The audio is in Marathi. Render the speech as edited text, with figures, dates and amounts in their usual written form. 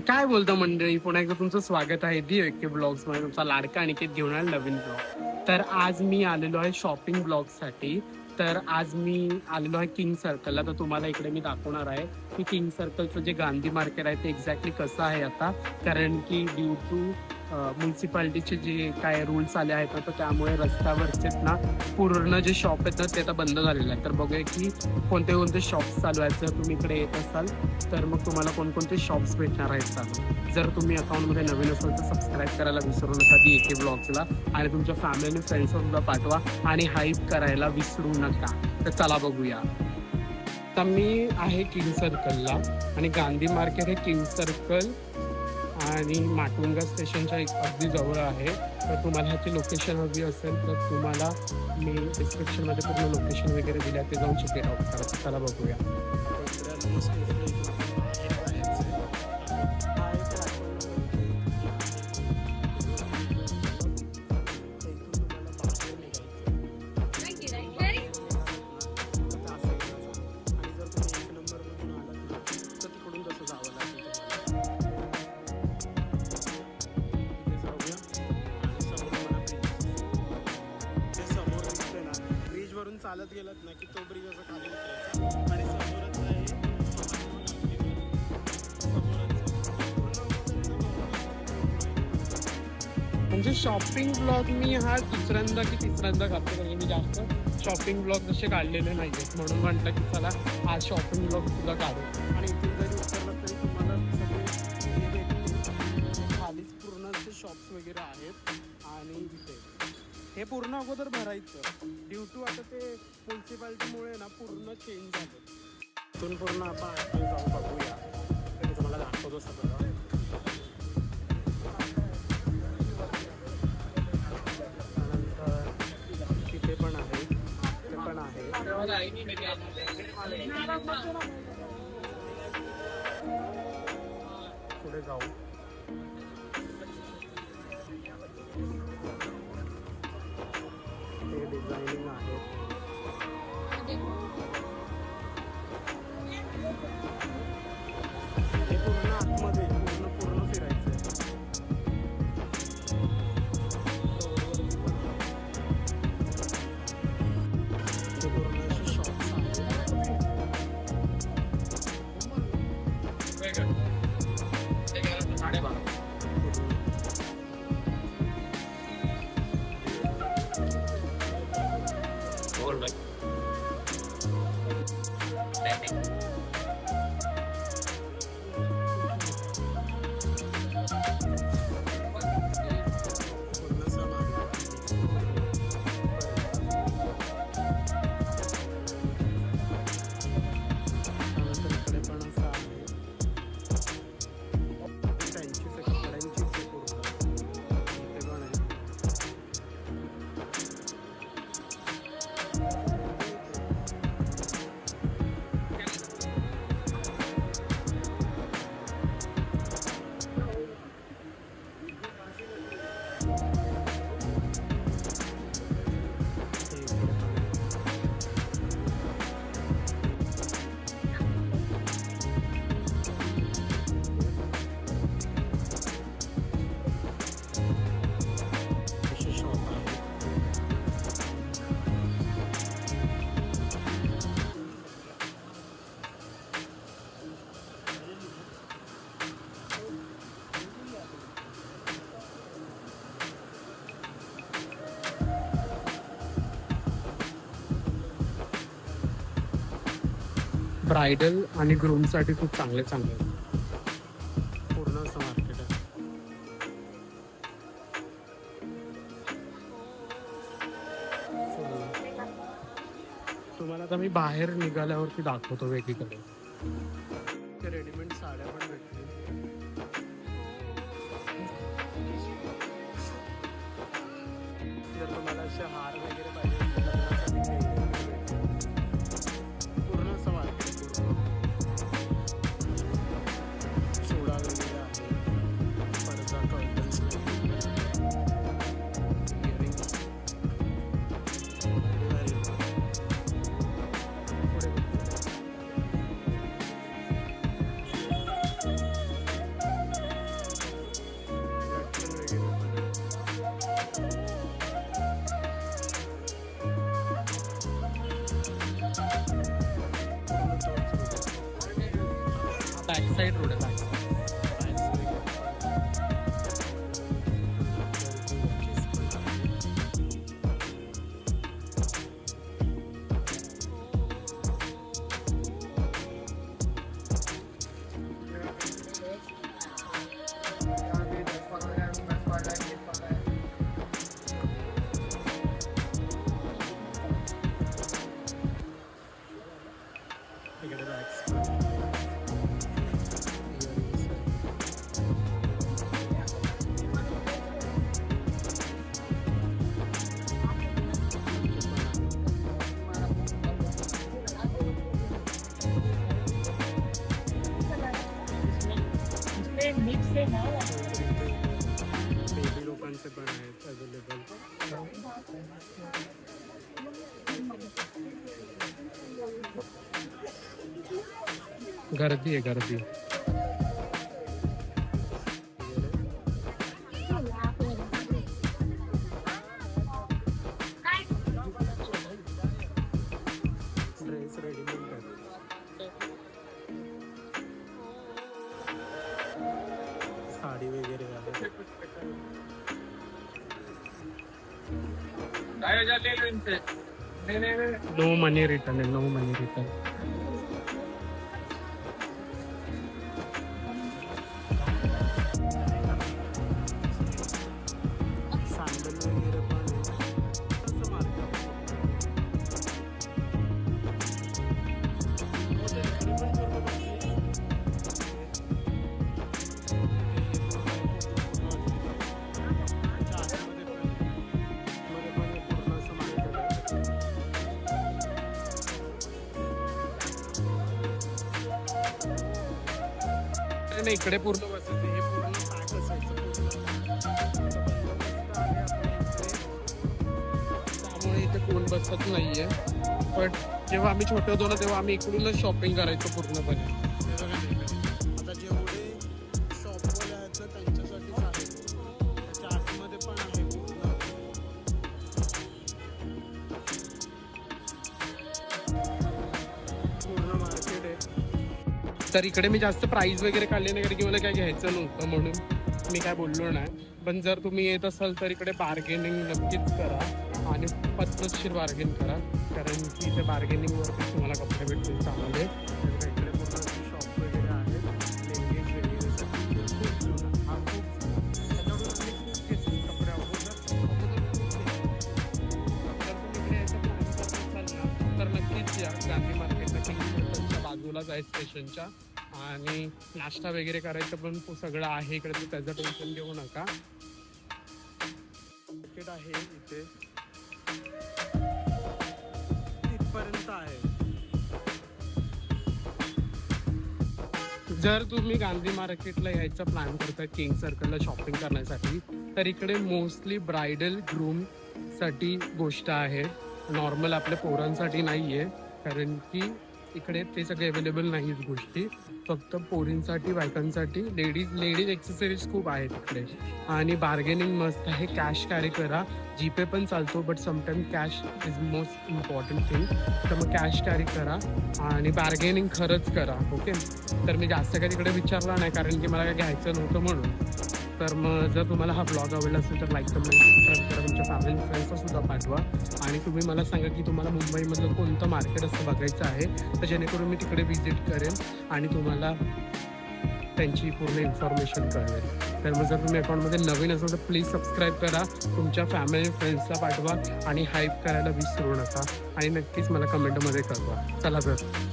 काय बोलता मंडळी, पुन्हा एकदा तुमचं स्वागत आहे दी व्यक्ती ब्लॉग्स मध्ये. तुमचा लाडका अनिकेत घेऊन आला नवीन ब्लॉग. तर आज मी आलेलो आहे शॉपिंग ब्लॉग साठी. तर आज मी आलेलो आहे किंग सर्कलला. तर तुम्हाला इकडे मी दाखवणार आहे की किंग सर्कलचं जे गांधी मार्केट आहे ते एक्झॅक्टली कसं आहे आता. कारण की ड्यू टू म्युन्सिपाल्टीचे जे काय रूल्स आले आहेत तर त्यामुळे रस्त्यावरचेच ना पूर्ण जे शॉप आहेत ना ते आता बंद झालेलं आहे. तर बघूया की कोणते कोणते शॉप्स चालू आहेत. जर तुम्ही इकडे येत असाल तर मग तुम्हाला कोणकोणते शॉप्स भेटणार आहेत चालू. जर तुम्ही अकाउंटमध्ये नवीन असाल तर सबस्क्राईब करायला विसरू नका दी एके ब्लॉग्सला. आणि तुमच्या फॅमिली फ्रेंड्सला पाठवा आणि हाईप करायला विसरू नका. तर चला बघूया. आता मी आहे किंग सर्कलला आणि गांधी मार्केट हे किंग सर्कल आणि माटुंगा स्टेशनच्या एक अगदी जवळ आहे. तर तुम्हाला ह्याची लोकेशन हवी असेल तर तुम्हाला मी डिस्क्रिप्शनमध्ये पूर्ण लोकेशन वगैरे दिलं आहे, ते जाऊन चेक आउट करा. चला बघूया. चालत गेलात ना की तो ब्रिज असं खाली उतरायचा आणि समोरच आहे. म्हणजे शॉपिंग ब्लॉग मी हा दुसऱ्यांदा की तिसऱ्यांदा करतो. म्हणजे मी जास्त शॉपिंग ब्लॉग जसे काढलेले नाही आहेत म्हणून म्हटलं की चला आज शॉपिंग ब्लॉग सुद्धा काढू. आणि इथे जरी उतरलं तरी तुम्हाला सगळे खालीच पूर्ण असे शॉप्स वगैरे आहेत. आणि इथे हे पूर्ण अगोदर भरायचं. ड्यू टू आता ते म्युन्सिपाल्टीमुळे ना पूर्ण चेंज झालं. इथून पूर्ण आपण जाऊन बघूया. ते तुम्हाला दाखवतो सगळं. त्यानंतर तिथे पण आहे, ते पण आहे. पुढे जाऊ. हे डिझायनिंग आहे. हे पूर्ण आतमध्ये पूर्ण फिरायचं आहे. हे पूर्ण असे शॉप्स ब्रायडल आणि ग्रूमसाठी खूप चांगले पूर्ण असं मार्केट आहे. तुम्हाला आता मी बाहेर निघाल्यावरती दाखवतो वेगळीकडे. रेडीमेड साड्या पण भेटतील. जर तुम्हाला असे हार वगैरे पाहिजे पूर्ण असं मार्केट. सोडा वगैरे आहे. परदा कर्टन्स पुढे साईड रोड आहे. बेबी लोकांचे पण आहेत अवेलेबल. गर्दी आहे गर्दी. ड्रेस रेडीमेड आहे. साडी वगैरे आहे. नो मनी रिटर्न आहे. नो मनी रिटर्न. सॅन्डल वगैरे पण नाही. इकडे पूर्ण बसायचं. हे पूर्ण पॅक असायचं त्यामुळे इथे कोण बसत नाहीये. पण जेव्हा आम्ही छोटे होतो ना तेव्हा आम्ही इकडूनच शॉपिंग करायचो पूर्णपणे. आता जेवढे शॉपवाले आहेत त्यांच्यासाठीच आहे. त्याच्या आतमध्ये पण आहे पूर्ण मार्केट आहे. तर इकडे मी जास्त प्राईस वगैरे काढले नाही कारण की मला काय घ्यायचं नव्हतं म्हणून मी काय बोललो नाही. पण जर तुम्ही येत असाल तर इकडे बार्गेनिंग नक्कीच करा आणि पद्धतशीर बार्गेन करा कारण की इथे बार्गेनिंगवरती तुम्हाला कपडे भेटतील चांगले. इकडे पूर्ण शॉप वगैरे आहेत. लेगीज वगैरे खूप जुना. हा खूप त्याच्याकडून आम्ही खूप घेतले कपडे अगोदर जर तुम्ही इकडे यायचं प्लॅन करत असाल ना तर नक्कीच या गांधी मार्केटला किंग सर्कलच्या बाजूलाच आहे स्टेशनच्या. आणि नाश्ता वगैरे करायचं पण सगळं आहे इकडे. तर त्याचं टेन्शन घेऊ नका. मार्केट आहे इथे इथपर्यंत आहे. जर तुम्ही गांधी मार्केटला यायचा प्लॅन करताय किंग सर्कलला शॉपिंग करण्यासाठी तर इकडे मोस्टली ब्रायडल ग्रूमसाठी गोष्ट आहे. नॉर्मल आपल्या पोरांसाठी नाही आहे कारण की इकडे ते सगळे अवेलेबल नाहीत गोष्टी. फक्त पोरींसाठी बायकांसाठी लेडीज एक्सेसरीज खूप आहेत इकडे. आणि बार्गेनिंग मस्त आहे. कॅश कॅरी करा. जीपे पण चालतो but sometime cash is most important thing. तर मग कॅश कॅरी करा आणि बार्गेनिंग खरंच करा. ओके. तर मी जास्त काही तिकडे विचारला नाही कारण की मला काय घ्यायचं नव्हतं म्हणून. तर मग जर तुम्हाला हा ब्लॉग आवडला असेल तर लाईक कमेंट सबस्क्राईब करा. तुमच्या फॅमिली फ्रेंड्सला सुद्धा पाठवा. आणि तुम्ही मला सांगा की तुम्हाला मुंबईमधलं कोणतं मार्केट असं बघायचं आहे तर जेणेकरून मी तिकडे व्हिजिट करेन आणि तुम्हाला त्यांची पूर्ण इन्फॉर्मेशन कळवेल. तर मग जर तुम्ही अकाउंटमध्ये नवीन असाल तर प्लीज सबस्क्राईब करा. तुमच्या फॅमिली फ्रेंड्सला पाठवा आणि हाईप करायला विसरू नका. आणि नक्कीच मला कमेंटमध्ये कळवा. चला तर.